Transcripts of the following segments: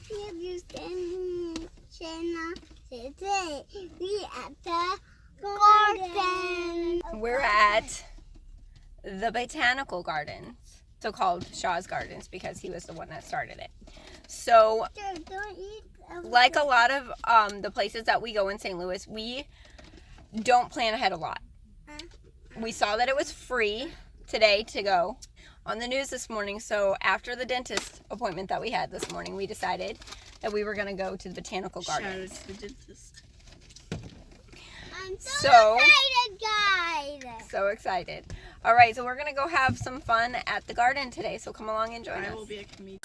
Today we at the garden. We're at the Botanical Gardens, so called Shaw's Gardens because he was the one that started it. So, like a lot of the places that we go in St. Louis, we don't plan ahead a lot. We saw that it was free today to go on the news this morning, so after the dentist appointment that we had this morning, we decided that we were going to go to the Botanical Gardens. Shout out to the dentist. I'm so excited, guys! So excited. All right, so we're going to go have some fun at the garden today, so come along and join us. I will be a comedian.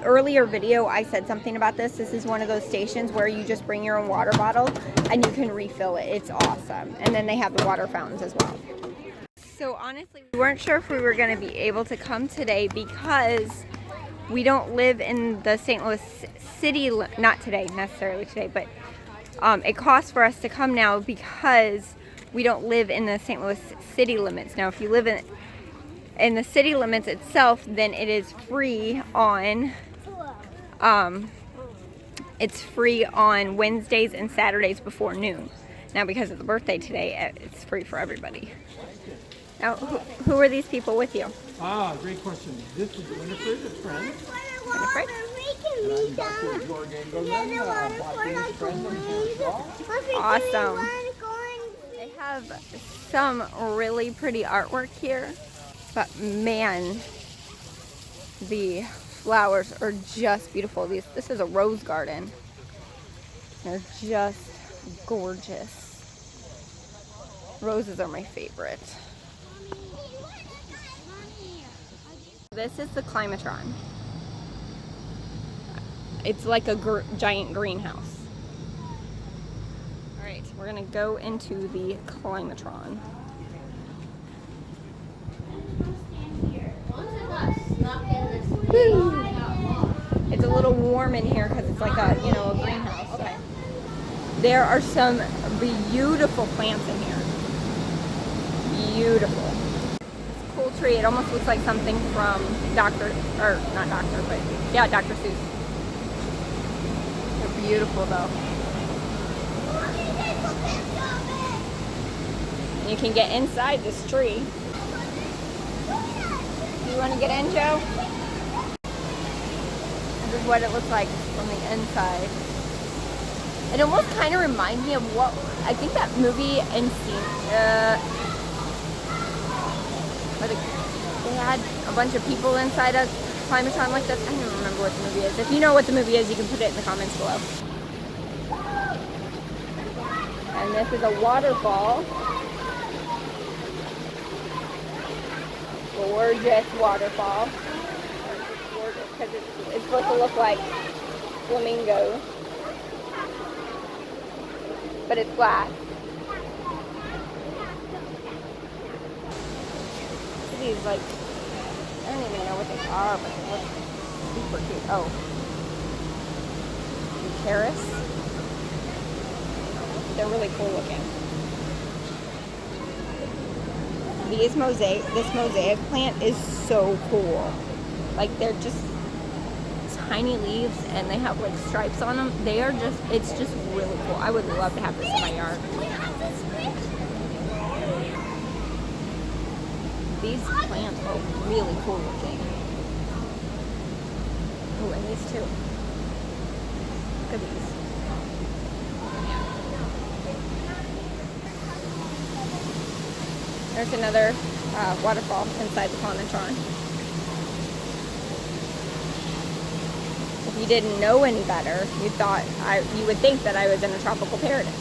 Earlier video I said something about this. This is one of those stations where you just bring your own water bottle and you can refill it. It's awesome. And then they have the water fountains as well. So honestly, we weren't sure if we were going to be able to come today because we don't live in the St. Louis city, not today, necessarily today, but it costs for us to come now because we don't live in the St. Louis city limits. Now if you live in the city limits itself, then it is free on Wednesdays and Saturdays before noon. Now because of the birthday today, it's free for everybody. Now who are these people with you? Great question. This is Winifred, a friend. Winifred? Awesome. They have some really pretty artwork here. But man, the flowers are just beautiful. This is a rose garden. They're just gorgeous. Roses are my favorite. This is the Climatron. It's like a giant greenhouse. All right, we're gonna go into the Climatron. It's a little warm in here because it's like a greenhouse. Okay. There are some beautiful plants in here. Beautiful. It's a cool tree. It almost looks like something from Dr. Seuss. They're beautiful though. And you can get inside this tree. You want to get in, Joe? This is what it looks like from the inside. It almost kind of reminds me of what I think that movie where they had a bunch of people inside a Climatron like this. I don't even remember what the movie is. If you know what the movie is, you can put it in the comments below. And this is a waterfall. Gorgeous waterfall. Gorgeous because it's supposed to look like flamingos, but it's glass. These I don't even know what they are, but they look super cute. Oh, terrace. They're really cool looking. This mosaic plant is so cool. Like they're just tiny leaves and they have like stripes on them. It's just really cool. I would love to have this in my yard. These plants are really cool looking. Oh, and these too. Look at these. There's another waterfall inside the Climatron. If you didn't know any better, you would think that I was in a tropical paradise.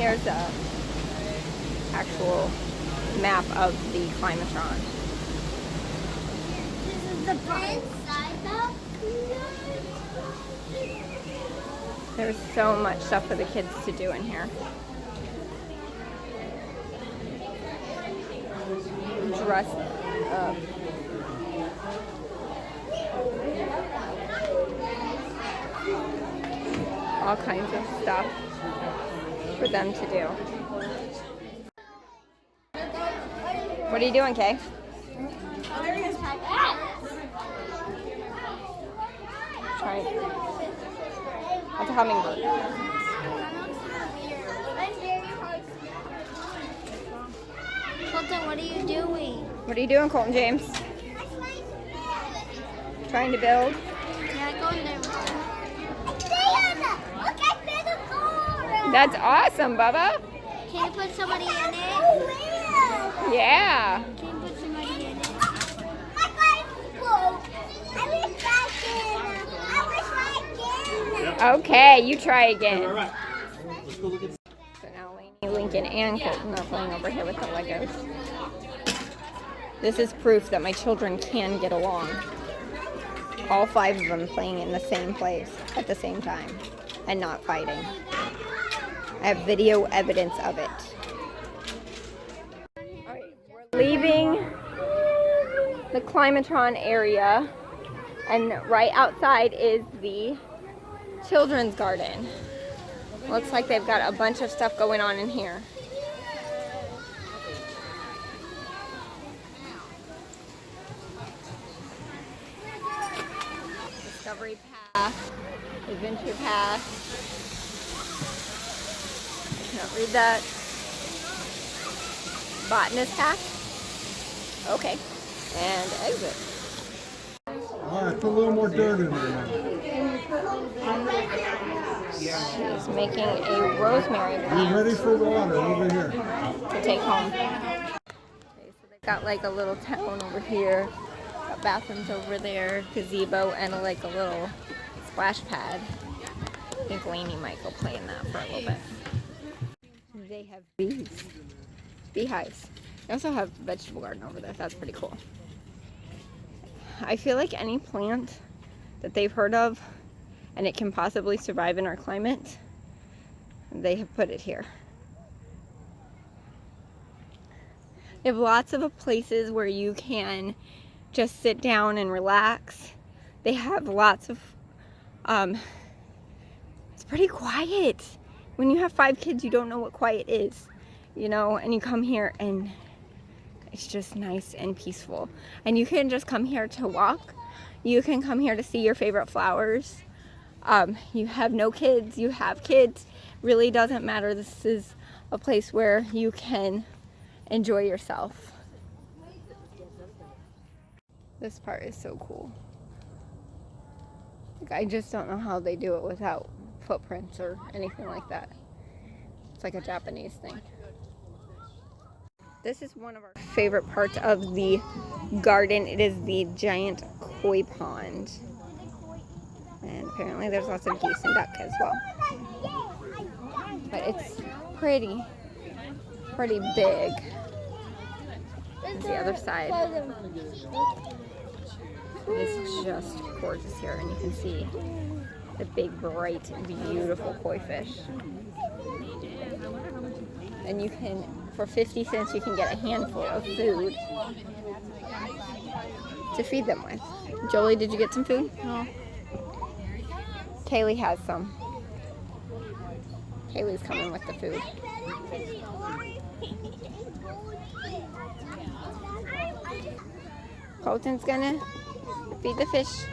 here's a actual map of the climatron. This is the inside though. There's so much stuff for the kids to do in here. Dress up. All kinds of stuff for them to do. What are you doing, Kay? Try. That's a hummingbird. Colton, what are you doing? What are you doing, Colton James? Trying to build? Yeah, go in there. Look, I found a car. That's awesome, Bubba. Can you put somebody in it? Yeah. Can you put somebody in it? My car is full. I wish I can. Okay, you try again. All right. Let's go look at. So now Lainey, Lincoln, and Colton are playing over here with the Legos. This is proof that my children can get along. All 5 of them playing in the same place at the same time and not fighting. I have video evidence of it. Alright, we're leaving the climatron area, and right outside is the children's garden. Looks like they've got a bunch of stuff going on in here. Discovery Path, Adventure Path. I can't read that. Botanist Path. Okay. And exit. All right, put a little more dirt in there now. She's making a rosemary Be plant ready for water over here. to take home. Okay, so they've got like a little town over here. Got bathrooms over there, gazebo, and like a little splash pad. I think Lainey might go play in that for a little bit. They have bees. Beehives. They also have a vegetable garden over there. That's pretty cool. I feel like any plant that they've heard of and it can possibly survive in our climate, they have put it here. They have lots of places where you can just sit down and relax. They have lots of, it's pretty quiet. When you have 5 kids, you don't know what quiet is, you know, and you come here and it's just nice and peaceful. And you can just come here to walk. You can come here to see your favorite flowers. You have no kids, you have kids. Really doesn't matter. This is a place where you can enjoy yourself. This part is so cool. Like, I just don't know how they do it without footprints or anything like that. It's like a Japanese thing. This is one of our favorite parts of the garden. It is the giant koi pond. And apparently there's lots of geese and duck as well. But it's pretty big. And the other side is just gorgeous here, and you can see the big, bright, beautiful koi fish. And you can, for 50 cents, you can get a handful of food to feed them with. Jolie, did you get some food? No. Kaylee has some. Kaylee's coming with the food. Colton's gonna feed the fish.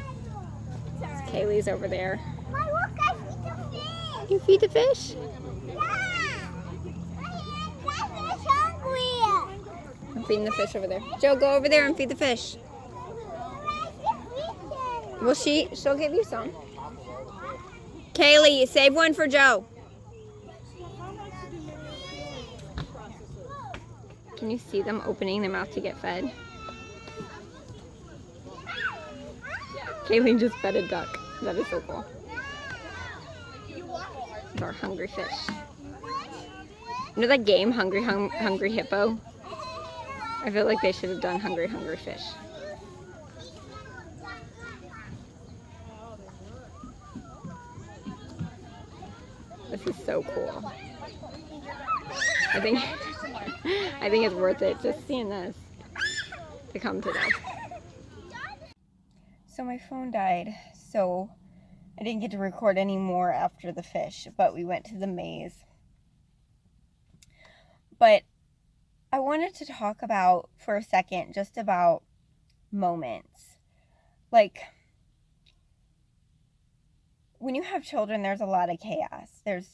Kaylee's over there. You feed the fish? I'm feeding the fish over there. Joe, go over there and feed the fish. Well, she'll give you some. Kaylee, save one for Joe. Can you see them opening their mouth to get fed? Kaylee just fed a duck. That is so cool. It's our hungry fish. You know that game, Hungry Hippo? I feel like they should have done Hungry Fish. This is so cool. I think it's worth it just seeing this to come today. So my phone died, so I didn't get to record any more after the fish, but we went to the maze. But I wanted to talk about for a second just about moments. Like, when you have children, there's a lot of chaos. There's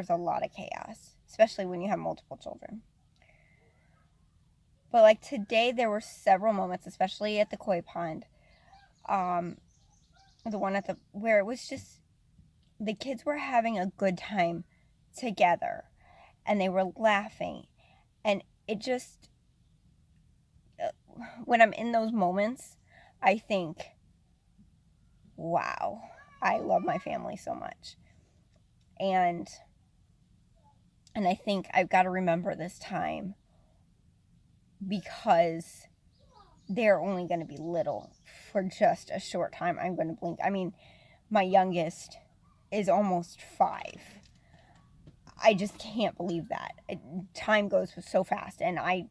a lot of chaos, especially when you have multiple children. But like today, there were several moments, especially at the koi pond. The one where it was just, the kids were having a good time together and they were laughing. And it just, when I'm in those moments, I think, wow, I love my family so much. And I think I've got to remember this time because they're only going to be little for just a short time. I'm going to blink. I mean, my youngest is almost 5. I just can't believe that. Time goes so fast, and I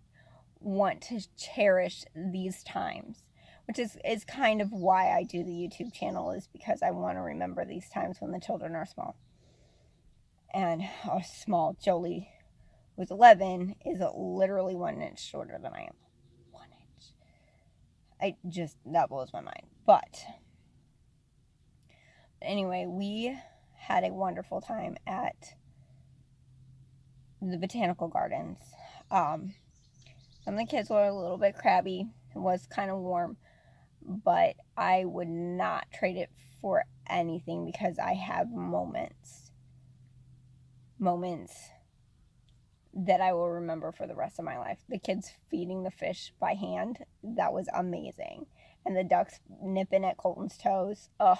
want to cherish these times, which is kind of why I do the YouTube channel, is because I want to remember these times when the children are small. And small, Jolie, who's 11, is literally 1 inch shorter than I am. 1 inch. That blows my mind. But anyway, we had a wonderful time at the Botanical Gardens. Some of the kids were a little bit crabby. It was kind of warm, but I would not trade it for anything because I have moments that I will remember for the rest of my life. The kids feeding the fish by hand, that was amazing. And the ducks nipping at Colton's toes. Oh,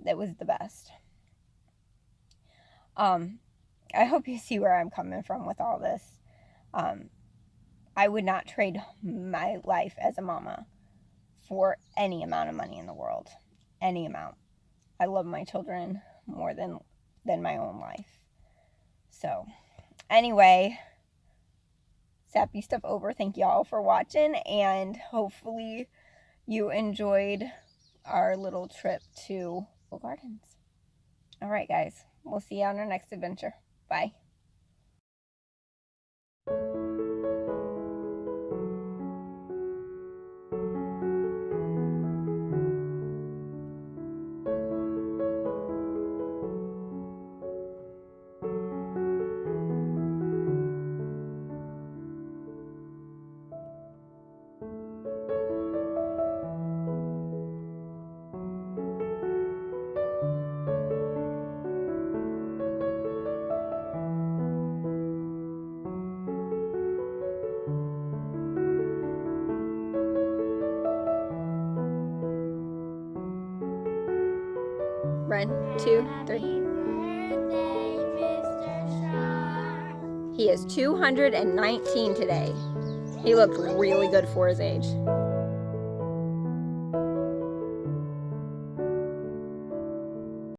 that was the best. I hope you see where I'm coming from with all this. I would not trade my life as a mama for any amount of money in the world. Any amount. I love my children more than my own life. So, anyway, sappy stuff over. Thank y'all for watching, and hopefully you enjoyed our little trip to Gardens. All right, guys. We'll see you on our next adventure. Bye. Run, 2, 3. Birthday, Mr. Shark. He is 219 today. He looked really good for his age.